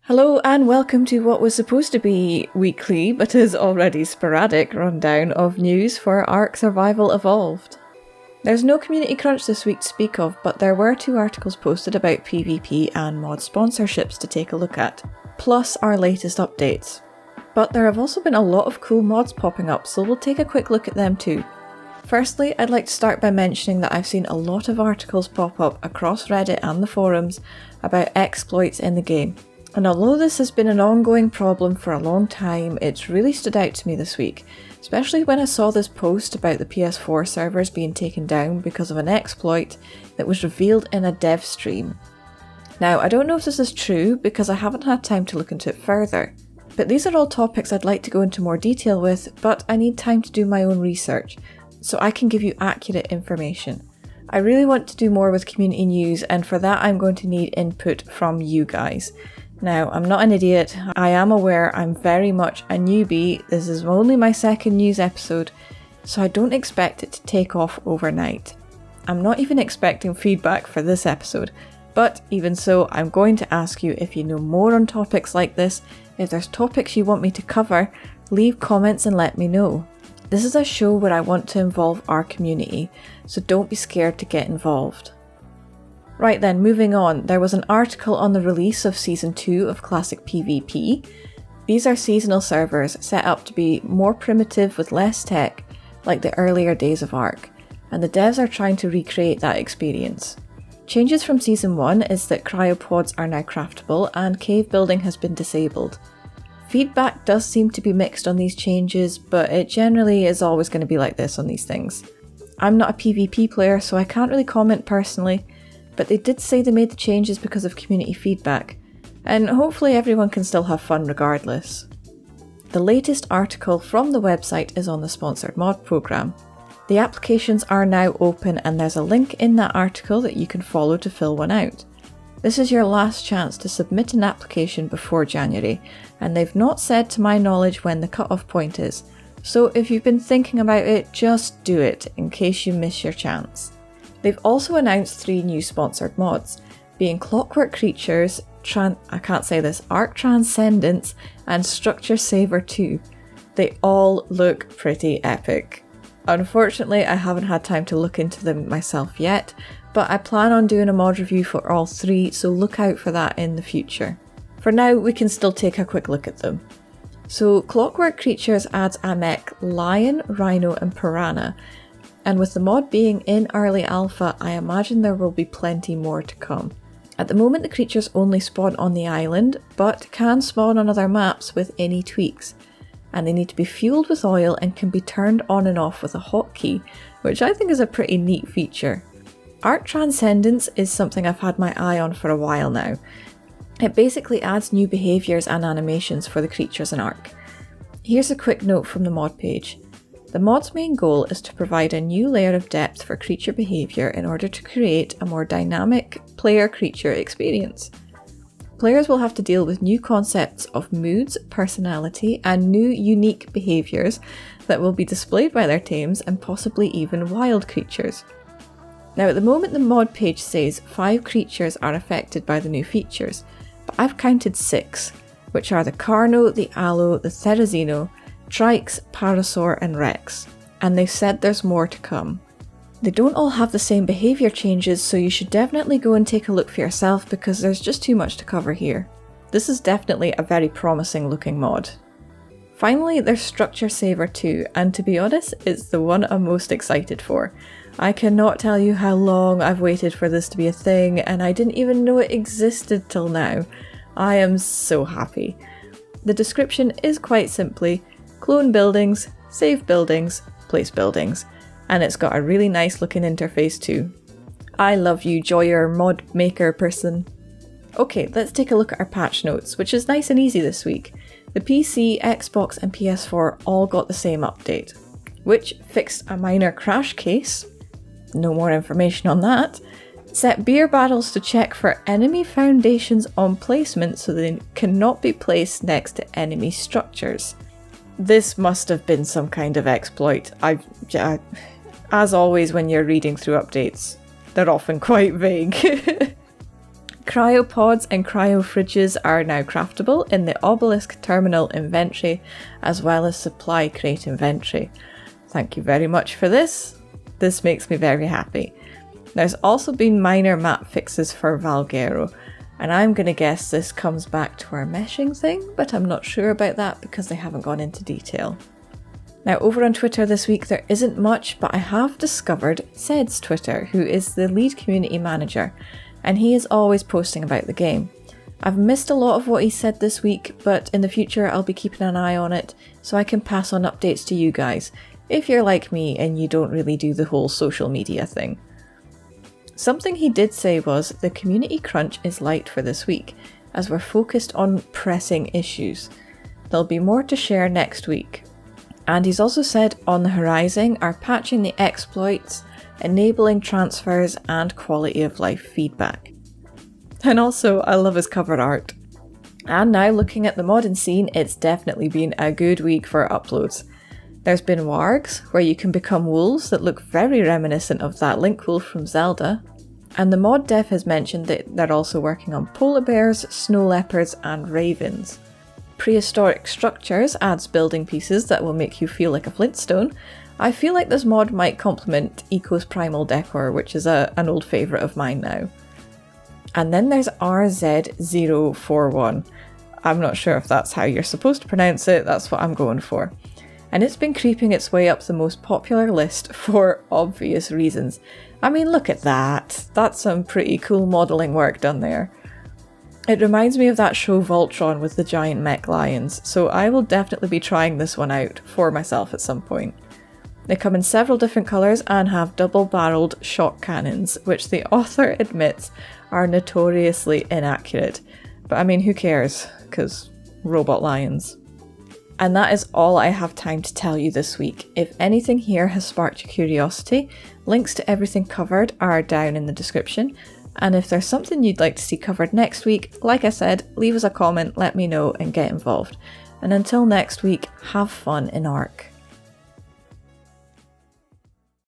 Hello and welcome to what was supposed to be weekly, but is already sporadic rundown of news for ARK Survival Evolved. There's no community crunch this week to speak of, but there were 2 articles posted about PvP and mod sponsorships to take a look at, plus our latest updates. But there have also been a lot of cool mods popping up, so we'll take a quick look at them too. Firstly, I'd like to start by mentioning that I've seen a lot of articles pop up across Reddit and the forums about exploits in the game. And although this has been an ongoing problem for a long time, it's really stood out to me this week, especially when I saw this post about the PS4 servers being taken down because of an exploit that was revealed in a dev stream. Now, I don't know if this is true because I haven't had time to look into it further, but these are all topics I'd like to go into more detail with, but I need time to do my own research, so I can give you accurate information. I really want to do more with community news, and for that I'm going to need input from you guys. Now, I'm not an idiot, I am aware I'm very much a newbie, this is only my second news episode, so I don't expect it to take off overnight. I'm not even expecting feedback for this episode, but even so, I'm going to ask you if you know more on topics like this. If there's topics you want me to cover, leave comments and let me know. This is a show where I want to involve our community, so don't be scared to get involved. Right then, moving on, there was an article on the release of Season 2 of Classic PvP. These are seasonal servers set up to be more primitive with less tech, like the earlier days of ARK, and the devs are trying to recreate that experience. Changes from Season 1 is that cryopods are now craftable and cave building has been disabled. Feedback does seem to be mixed on these changes, but it generally is always going to be like this on these things. I'm not a PvP player, so I can't really comment personally, but they did say they made the changes because of community feedback, and hopefully everyone can still have fun regardless. The latest article from the website is on the sponsored mod program. The applications are now open and there's a link in that article that you can follow to fill one out. This is your last chance to submit an application before January, and they've not said to my knowledge when the cut-off point is, so if you've been thinking about it, just do it in case you miss your chance. They've also announced 3 new sponsored mods, being Clockwork Creatures, ARK Transcendence, and Structure Saver 2. They all look pretty epic. Unfortunately, I haven't had time to look into them myself yet, but I plan on doing a mod review for all 3, so look out for that in the future. For now, we can still take a quick look at them. So, Clockwork Creatures adds a mech Lion, Rhino, and Piranha. And with the mod being in early alpha, I imagine there will be plenty more to come. At the moment the creatures only spawn on the island, but can spawn on other maps with any tweaks. And they need to be fueled with oil and can be turned on and off with a hotkey, which I think is a pretty neat feature. ARK Transcendence is something I've had my eye on for a while now. It basically adds new behaviours and animations for the creatures in ARK. Here's a quick note from the mod page. The mod's main goal is to provide a new layer of depth for creature behaviour in order to create a more dynamic player-creature experience. Players will have to deal with new concepts of moods, personality, and new unique behaviours that will be displayed by their tames and possibly even wild creatures. Now at the moment the mod page says 5 creatures are affected by the new features, but I've counted 6, which are the Carno, the Aloe, the Therizino, Trikes, Parasaur and Rex, and they've said there's more to come. They don't all have the same behaviour changes, so you should definitely go and take a look for yourself because there's just too much to cover here. This is definitely a very promising looking mod. Finally, there's Structure Saver 2, and to be honest, it's the one I'm most excited for. I cannot tell you how long I've waited for this to be a thing, and I didn't even know it existed till now. I am so happy. The description is quite simply, clone buildings, save buildings, place buildings, and it's got a really nice looking interface too. I love you, Joyer mod maker person. Okay, let's take a look at our patch notes, which is nice and easy this week. The PC, Xbox and PS4 all got the same update, which fixed a minor crash case, no more information on that, set beer barrels to check for enemy foundations on placement so they cannot be placed next to enemy structures. This must have been some kind of exploit. As always when you're reading through updates, they're often quite vague. Cryopods and cryofridges are now craftable in the Obelisk Terminal inventory, as well as Supply Crate inventory. Thank you very much for this. This makes me very happy. There's also been minor map fixes for Valguero, and I'm going to guess this comes back to our meshing thing, but I'm not sure about that because they haven't gone into detail. Now, over on Twitter this week there isn't much, but I have discovered Zed's Twitter, who is the lead community manager, and he is always posting about the game. I've missed a lot of what he said this week, but in the future I'll be keeping an eye on it so I can pass on updates to you guys, if you're like me and you don't really do the whole social media thing. Something he did say was the community crunch is light for this week, as we're focused on pressing issues. There'll be more to share next week. And he's also said on the horizon are patching the exploits, enabling transfers and quality of life feedback. And also, I love his cover art. And now looking at the modding scene, it's definitely been a good week for uploads. There's been Wargs, where you can become wolves that look very reminiscent of that Link wolf from Zelda. And the mod dev has mentioned that they're also working on polar bears, snow leopards and ravens. Prehistoric Structures adds building pieces that will make you feel like a Flintstone. I feel like this mod might complement Eco's primal decor, which is an old favourite of mine now. And then there's RZ041. I'm not sure if that's how you're supposed to pronounce it, that's what I'm going for. And it's been creeping its way up the most popular list for obvious reasons. I mean, look at that. That's some pretty cool modelling work done there. It reminds me of that show Voltron with the giant mech lions, so I will definitely be trying this one out for myself at some point. They come in several different colours and have double-barrelled shock cannons, which the author admits are notoriously inaccurate. But I mean, who cares? Because robot lions. And that is all I have time to tell you this week. If anything here has sparked your curiosity, links to everything covered are down in the description. And if there's something you'd like to see covered next week, like I said, leave us a comment, let me know and get involved. And until next week, have fun in ARK.